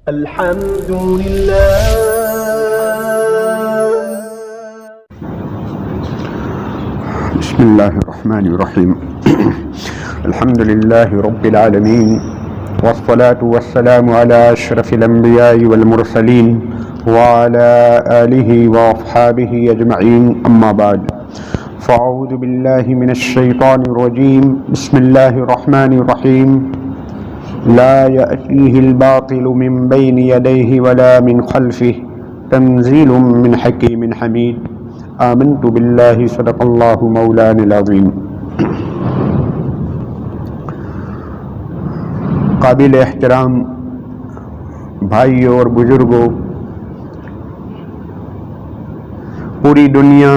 الحمد لله بسم الله الرحمن الرحيم الحمد لله رب العالمين والصلاة والسلام على أشرف الأنبياء والمرسلين وعلى آله وأصحابه أجمعين أما بعد فأعوذ بالله من الشيطان الرجيم بسم الله الرحمن الرحيم لا يأتيه الباطل من بين يديه ولا من خلفه تنزيل من حكيم حميد آمنت بالله صدق اللہ مولانا العظیم. قابل احترام بھائیوں اور بزرگوں، پوری دنیا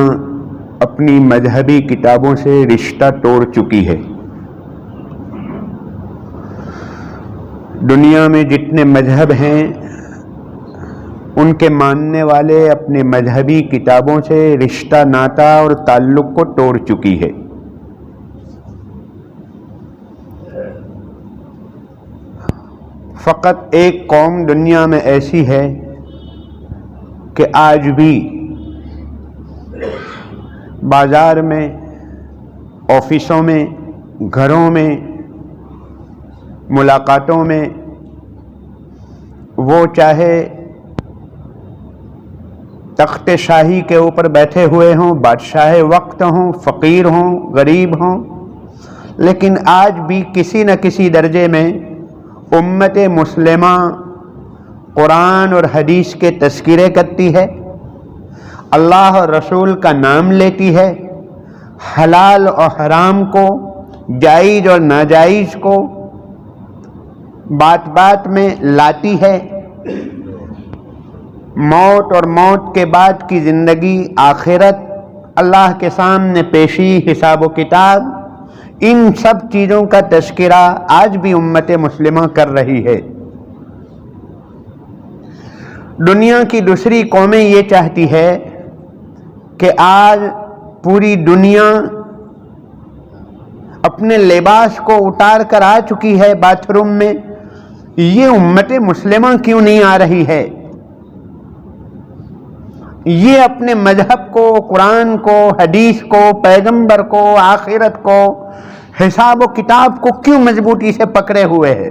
اپنی مذہبی کتابوں سے رشتہ توڑ چکی ہے. دنیا میں جتنے مذہب ہیں ان کے ماننے والے اپنے مذہبی کتابوں سے رشتہ ناتا اور تعلق کو توڑ چکی ہے. فقط ایک قوم دنیا میں ایسی ہے کہ آج بھی بازار میں، آفسوں میں، گھروں میں، ملاقاتوں میں وہ چاہے تخت شاہی کے اوپر بیٹھے ہوئے ہوں، بادشاہ وقت ہوں، فقیر ہوں، غریب ہوں، لیکن آج بھی کسی نہ کسی درجے میں امت مسلمہ قرآن اور حدیث کے تذکرے کرتی ہے، اللہ اور رسول کا نام لیتی ہے، حلال اور حرام کو، جائز اور ناجائز کو بات بات میں لاتی ہے. موت اور موت کے بعد کی زندگی، آخرت، اللہ کے سامنے پیشی، حساب و کتاب، ان سب چیزوں کا تذکرہ آج بھی امت مسلمہ کر رہی ہے. دنیا کی دوسری قومیں یہ چاہتی ہے کہ آج پوری دنیا اپنے لباس کو اتار کر آ چکی ہے باتھ روم میں، یہ امت مسلمہ کیوں نہیں آ رہی ہے؟ یہ اپنے مذہب کو، قرآن کو، حدیث کو، پیغمبر کو، آخرت کو، حساب و کتاب کو کیوں مضبوطی سے پکڑے ہوئے ہے؟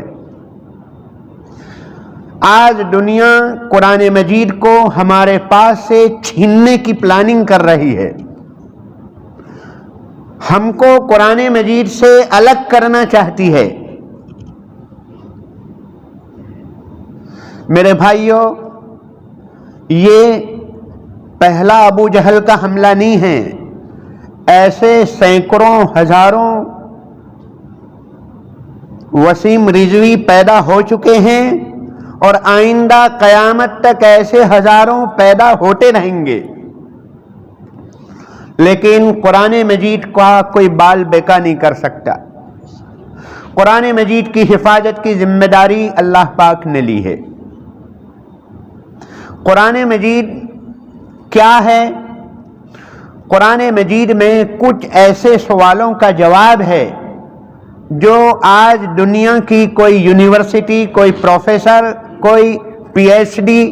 آج دنیا قرآن مجید کو ہمارے پاس سے چھیننے کی پلاننگ کر رہی ہے، ہم کو قرآن مجید سے الگ کرنا چاہتی ہے. میرے بھائیوں، یہ پہلا ابو جہل کا حملہ نہیں ہے. ایسے سینکڑوں، ہزاروں وسیم رضوی پیدا ہو چکے ہیں اور آئندہ قیامت تک ایسے ہزاروں پیدا ہوتے رہیں گے، لیکن قرآن مجید کا کوئی بال بیکا نہیں کر سکتا. قرآن مجید کی حفاظت کی ذمہ داری اللہ پاک نے لی ہے. قرآن مجید کیا ہے؟ قرآن مجید میں کچھ ایسے سوالوں کا جواب ہے جو آج دنیا کی کوئی یونیورسٹی، کوئی پروفیسر، کوئی پی ایچ ڈی،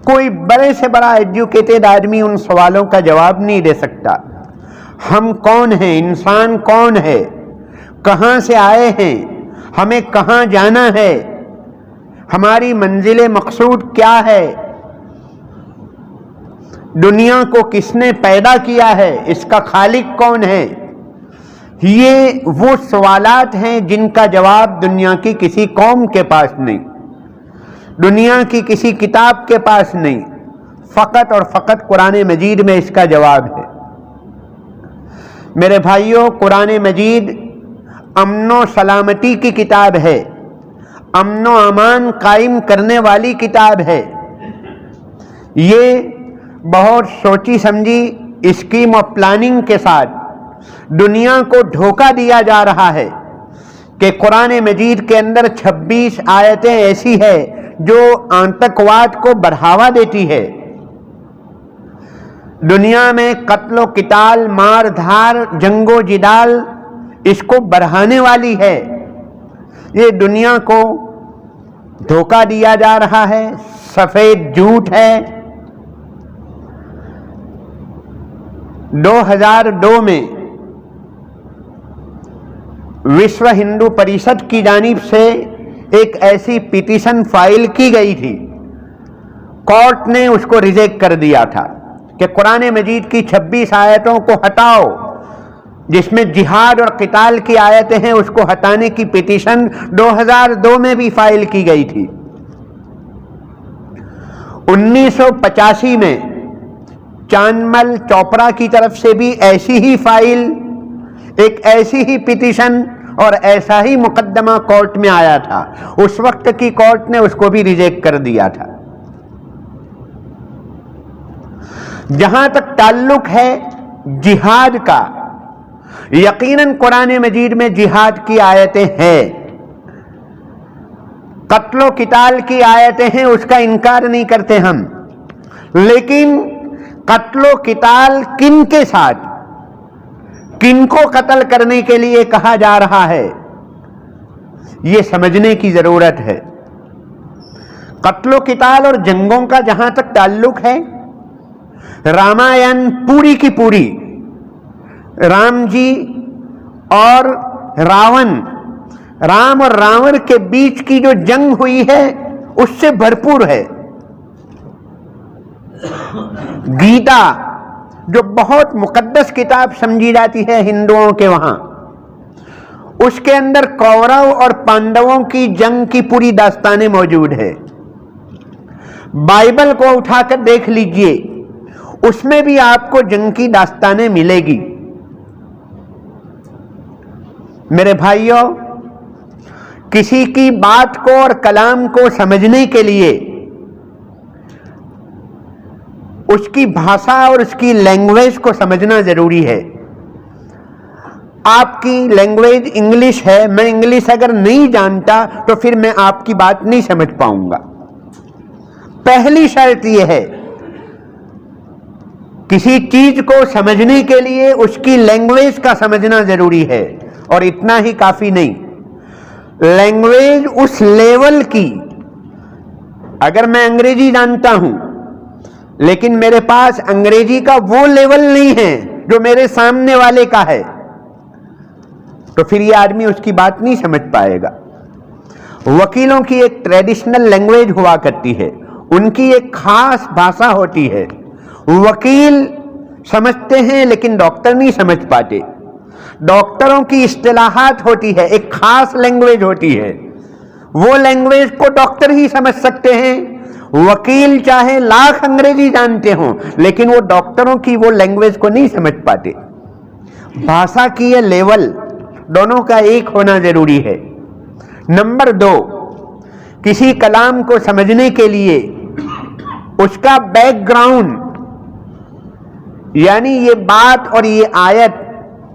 کوئی بڑے سے بڑا ایجوکیٹڈ آدمی ان سوالوں کا جواب نہیں دے سکتا. ہم کون ہیں؟ انسان کون ہے؟ کہاں سے آئے ہیں؟ ہمیں کہاں جانا ہے؟ ہماری منزل مقصود کیا ہے؟ دنیا کو کس نے پیدا کیا ہے؟ اس کا خالق کون ہے؟ یہ وہ سوالات ہیں جن کا جواب دنیا کی کسی قوم کے پاس نہیں، دنیا کی کسی کتاب کے پاس نہیں، فقط اور فقط قرآن مجید میں اس کا جواب ہے. میرے بھائیوں، قرآن مجید امن و سلامتی کی کتاب ہے، امن و امان قائم کرنے والی کتاب ہے. یہ بہت سوچی سمجھی اسکیم اور پلاننگ کے ساتھ دنیا کو دھوکہ دیا جا رہا ہے کہ قرآن مجید کے اندر 26 آیتیں ایسی ہے جو آتنکواد کو بڑھاوا دیتی ہے. دنیا میں قتل و قتال، مار دھار، جنگ و جدال اس کو بڑھانے والی ہے. یہ دنیا کو دھوکہ دیا جا رہا ہے، سفید جھوٹ ہے۔ 2002 میں وشو ہندو پریشد کی جانب سے ایک ایسی پیٹیشن فائل کی گئی تھی، کورٹ نے اس کو ریجیکٹ کر دیا تھا کہ قرآن مجید کی 26 آیتوں کو ہٹاؤ، جس میں جہاد اور قتال کی آیتیں ہیں اس کو ہٹانے کی پیٹیشن 2002 میں بھی فائل کی گئی تھی۔ 1985 میں چاندمل چوپڑا کی طرف سے بھی ایسی ہی فائل، ایک ایسی ہی پیٹیشن اور ایسا ہی مقدمہ کورٹ میں آیا تھا، اس وقت کی کورٹ نے اس کو بھی ریجیکٹ کر دیا تھا۔ جہاں تک تعلق ہے جہاد کا، یقیناً قرآن مجید میں جہاد کی آیتیں ہیں، قتل و قتال کی آیتیں ہیں، اس کا انکار نہیں کرتے ہم، لیکن قتل و قتال کن کے ساتھ، کن کو قتل کرنے کے لیے کہا جا رہا ہے، یہ سمجھنے کی ضرورت ہے۔ قتل و قتال اور جنگوں کا جہاں تک تعلق ہے، رامائن پوری کی پوری رام جی اور راون، رام اور راون کے بیچ کی جو جنگ ہوئی ہے اس سے بھرپور ہے۔ گیتا جو بہت مقدس کتاب سمجھی جاتی ہے ہندوؤں کے وہاں، اس کے اندر کورو اور پانڈووں کی جنگ کی پوری داستانیں موجود ہے۔ بائبل کو اٹھا کر دیکھ لیجئے، اس میں بھی آپ کو جنگ کی داستانیں ملے گی۔ میرے بھائیوں، کسی کی بات کو اور کلام کو سمجھنے کے لیے اس کی بھاشا اور اس کی لینگویج کو سمجھنا ضروری ہے۔ آپ کی لینگویج انگلش ہے، میں انگلش اگر نہیں جانتا تو پھر میں آپ کی بات نہیں سمجھ پاؤں گا۔ پہلی شرط یہ ہے، کسی چیز کو سمجھنے کے لیے اس کی لینگویج کا سمجھنا ضروری ہے، اور اتنا ہی کافی نہیں، لینگویج اس لیول کی، اگر میں انگریزی جانتا ہوں لیکن میرے پاس انگریزی کا وہ لیول نہیں ہے جو میرے سامنے والے کا ہے، تو پھر یہ آدمی اس کی بات نہیں سمجھ پائے گا۔ وکیلوں کی ایک ٹریڈیشنل لینگویج ہوا کرتی ہے، ان کی ایک خاص بھاشا ہوتی ہے، وکیل سمجھتے ہیں لیکن ڈاکٹر نہیں سمجھ پاتے۔ ڈاکٹروں کی اصطلاحات ہوتی ہے، ایک خاص لینگویج ہوتی ہے، وہ لینگویج کو ڈاکٹر ہی سمجھ سکتے ہیں۔ وکیل چاہے لاکھ انگریزی جانتے ہوں لیکن وہ ڈاکٹروں کی وہ لینگویج کو نہیں سمجھ پاتے۔ بھاشا کی یہ لیول دونوں کا ایک ہونا ضروری ہے۔ نمبر 2، کسی کلام کو سمجھنے کے لیے اس کا بیک گراؤنڈ، یعنی یہ بات اور یہ آیت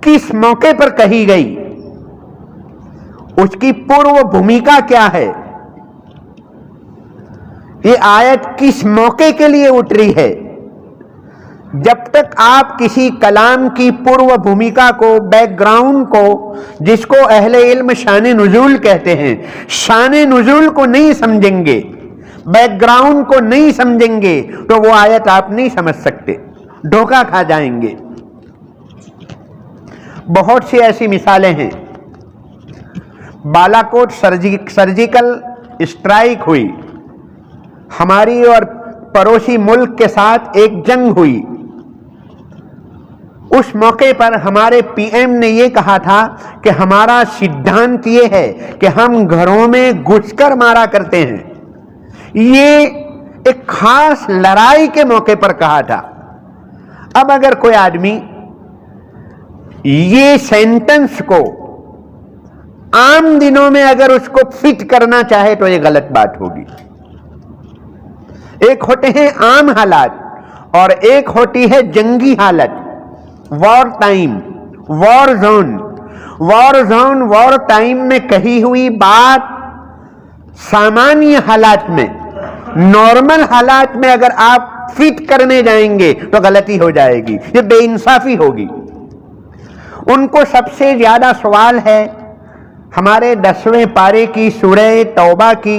کس موقع پر کہی گئی، اس کی پورو بھومکا کیا ہے، یہ آیت کس موقع کے لیے اتری ہے۔ جب تک آپ کسی کلام کی پورو بھومکا کو، بیک گراؤنڈ کو، جس کو اہل علم شان نزول کہتے ہیں، شان نزول کو نہیں سمجھیں گے، بیک گراؤنڈ کو نہیں سمجھیں گے تو وہ آیت آپ نہیں سمجھ سکتے، دھوکہ کھا جائیں گے۔ بہت سی ایسی مثالیں ہیں۔ بالا کوٹ سرجیکل اسٹرائک ہوئی، ہماری اور پڑوسی ملک کے ساتھ ایک جنگ ہوئی، اس موقع پر ہمارے پی ایم نے یہ کہا تھا کہ ہمارا سدھانت یہ ہے کہ ہم گھروں میں گھس کر مارا کرتے ہیں۔ یہ ایک خاص لڑائی کے موقع پر کہا تھا۔ اب اگر کوئی آدمی یہ سینٹنس کو عام دنوں میں اگر اس کو فٹ کرنا چاہے تو یہ غلط بات ہوگی۔ ایک ہوتے ہیں عام حالات اور ایک ہوتی ہے جنگی حالت، war time, war zone. War zone, war time میں کہی ہوئی بات سامانیہ حالات میں، نارمل حالات میں اگر آپ فٹ کرنے جائیں گے تو غلطی ہو جائے گی، یہ بے انصافی ہوگی۔ ان کو سب سے زیادہ سوال ہے ہمارے 10ویں پارے کی سورہ توبہ کی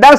10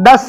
10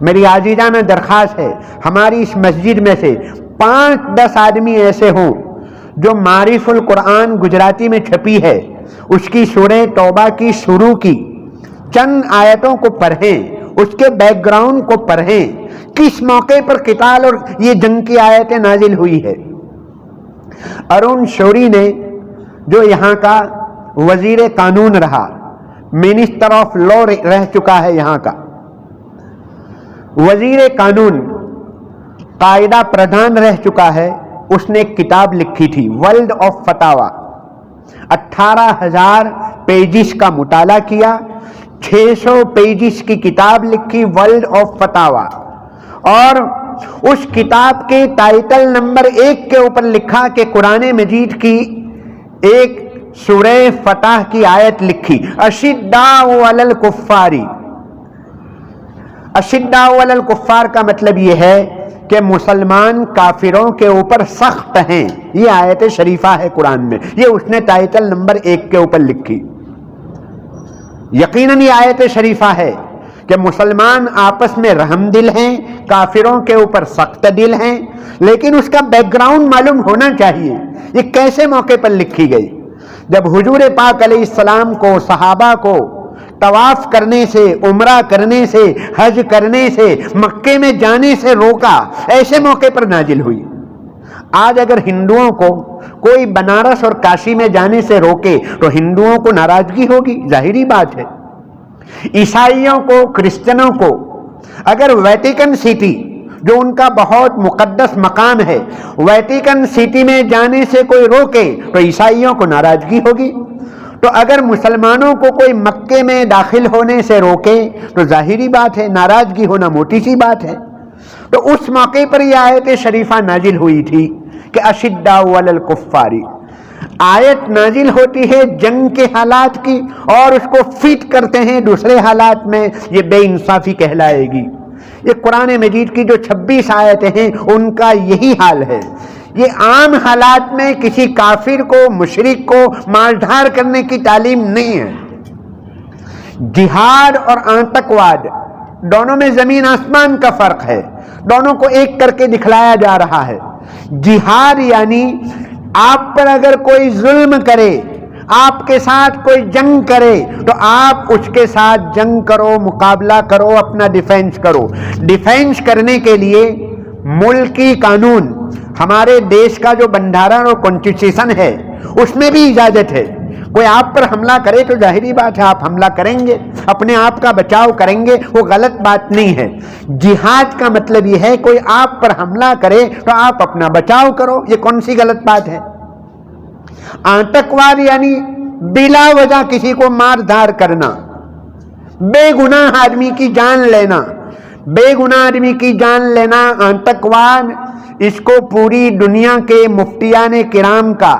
میری عاجزانہ درخواست ہے ہماری اس مسجد میں سے 5-10 آدمی ایسے ہوں جو معارف القرآن گجراتی میں چھپی ہے اس کی سورہ توبہ کی شروع کی چند آیتوں کو پڑھیں، اس کے بیک گراؤنڈ کو پڑھیں، کس موقع پر قتال اور یہ جنگ کی آیتیں نازل ہوئی ہے۔ ارون شوری نے جو یہاں کا وزیر قانون رہا، منسٹر آف لا رہ چکا ہے، یہاں کا وزیر قانون، قاعدہ پردھان رہ چکا ہے، اس نے ایک کتاب لکھی تھی ورلڈ آف فتاوا، 18,000 پیجز کا مطالعہ کیا، 600 پیجز کی کتاب لکھی ورلڈ آف فتاوا، اور اس کتاب کے ٹائٹل نمبر 1 کے اوپر لکھا کہ قرآن مجید کی ایک سورہ فتح کی آیت لکھی، اشداء علی الکفار۔ اشداء علی الکفار کا مطلب یہ ہے کہ مسلمان کافروں کے اوپر سخت ہیں، یہ آیت شریفہ ہے قرآن میں، یہ اس نے ٹائٹل نمبر 1 کے اوپر لکھی۔ یقیناً یہ آیت شریفہ ہے کہ مسلمان آپس میں رحم دل ہیں، کافروں کے اوپر سخت دل ہیں، لیکن اس کا بیک گراؤنڈ معلوم ہونا چاہیے یہ کیسے موقع پر لکھی گئی۔ جب حضور پاک علیہ السلام کو، صحابہ کو طواف کرنے سے، عمرہ کرنے سے، حج کرنے سے، مکے میں جانے سے روکا، ایسے موقع پر نازل ہوئی۔ آج اگر ہندوؤں کو کوئی بنارس اور کاشی میں جانے سے روکے تو ہندوؤں کو ناراضگی ہوگی، ظاہری بات ہے۔ عیسائیوں کو، کرسچنوں کو اگر ویٹیکن سٹی، جو ان کا بہت مقدس مقام ہے، ویٹیکن سٹی میں جانے سے کوئی روکے تو عیسائیوں کو ناراضگی ہوگی۔ تو اگر مسلمانوں کو کوئی مکے میں داخل ہونے سے روکے تو ظاہری بات ہے ناراضگی ہونا موٹی سی بات ہے۔ تو اس موقع پر یہ آیت شریفہ نازل ہوئی تھی کہ اشداء علی الکفار۔ آیت نازل ہوتی ہے جنگ کے حالات کی اور اس کو فٹ کرتے ہیں دوسرے حالات میں، یہ بے انصافی کہلائے گی۔ یہ قرآن مجید کی جو 26 آیتیں ہیں ان کا یہی حال ہے۔ یہ عام حالات میں کسی کافر کو، مشرک کو مار دھار کرنے کی تعلیم نہیں ہے۔ جہاد اور آتنکواد دونوں میں زمین آسمان کا فرق ہے، دونوں کو ایک کر کے دکھلایا جا رہا ہے۔ جہاد یعنی آپ پر اگر کوئی ظلم کرے، آپ کے ساتھ کوئی جنگ کرے تو آپ اس کے ساتھ جنگ کرو، مقابلہ کرو، اپنا ڈیفینس کرو۔ ڈیفینس کرنے کے لیے ملکی قانون، ہمارے دیش کا جو بندھارن اور کانسٹیٹیوشن ہے اس میں بھی اجازت ہے۔ کوئی آپ پر حملہ کرے تو ظاہری بات ہے آپ حملہ کریں گے، اپنے آپ کا بچاؤ کریں گے، وہ غلط بات نہیں ہے۔ جہاد کا مطلب یہ ہے کوئی آپ پر حملہ کرے تو آپ اپنا بچاؤ کرو، یہ کون سی غلط بات ہے؟ آتنکواد یعنی بلا وجہ کسی کو مار دھار کرنا، بے گناہ آدمی کی جان لینا، بے گناہ آدمی کی جان لینا آتنکواد۔ اس کو پوری دنیا کے مفتیان کرام کا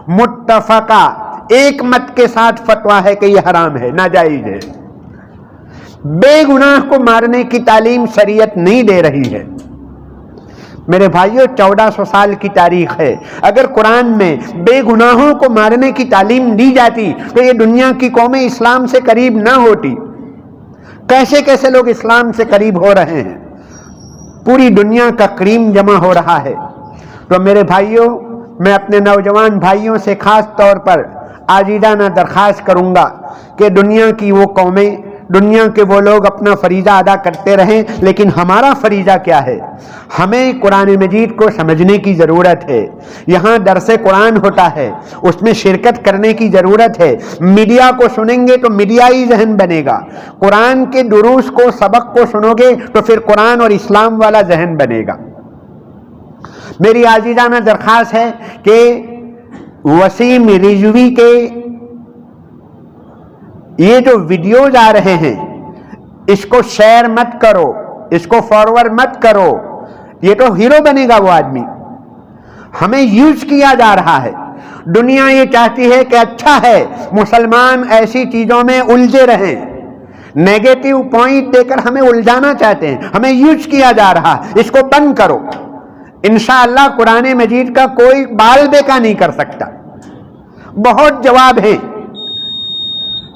متفقہ ایک مت کے ساتھ فتویٰ ہے کہ یہ حرام ہے، ناجائز ہے۔ بے گناہ کو مارنے کی تعلیم شریعت نہیں دے رہی ہے۔ میرے بھائیوں 1400 سال کی تاریخ ہے، اگر قرآن میں بے گناہوں کو مارنے کی تعلیم دی جاتی تو یہ دنیا کی قومیں اسلام سے قریب نہ ہوتی۔ کیسے کیسے لوگ اسلام سے قریب ہو رہے ہیں، پوری دنیا کا کریم جمع ہو رہا ہے۔ تو میرے بھائیوں، میں اپنے نوجوان بھائیوں سے خاص طور پر عاجزانہ درخواست کروں گا کہ دنیا کی وہ قومیں، دنیا کے وہ لوگ اپنا فریضہ ادا کرتے رہیں، لیکن ہمارا فریضہ کیا ہے؟ ہمیں قرآن مجید کو سمجھنے کی ضرورت ہے۔ یہاں درس قرآن ہوتا ہے، اس میں شرکت کرنے کی ضرورت ہے۔ میڈیا کو سنیں گے تو میڈیائی ذہن بنے گا، قرآن کے دروس کو، سبق کو سنو گے تو پھر قرآن اور اسلام والا ذہن بنے گا۔ میری عزیزانہ درخواست ہے کہ وسیم رضوی کے یہ جو ویڈیوز آ رہے ہیں اس کو شیئر مت کرو، اس کو فارورڈ مت کرو، یہ تو ہیرو بنے گا وہ آدمی۔ ہمیں یوز کیا جا رہا ہے، دنیا یہ چاہتی ہے کہ اچھا ہے مسلمان ایسی چیزوں میں الجھے رہیں، نیگیٹو پوائنٹ دے کر ہمیں الجھانا چاہتے ہیں، ہمیں یوز کیا جا رہا ہے، اس کو بند کرو۔ انشاءاللہ قرآن مجید کا کوئی بال بیکا نہیں کر سکتا۔ بہت جواب ہیں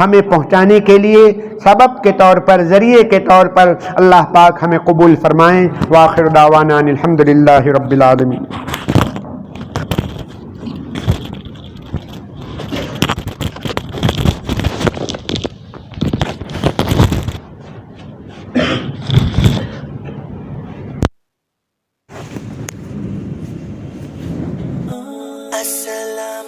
ہمیں پہنچانے کے لیے سبب کے طور پر، ذریعے کے طور پر اللہ پاک ہمیں قبول فرمائیں۔ وآخر دعوانا ان الحمدللہ رب العالمین۔ السلام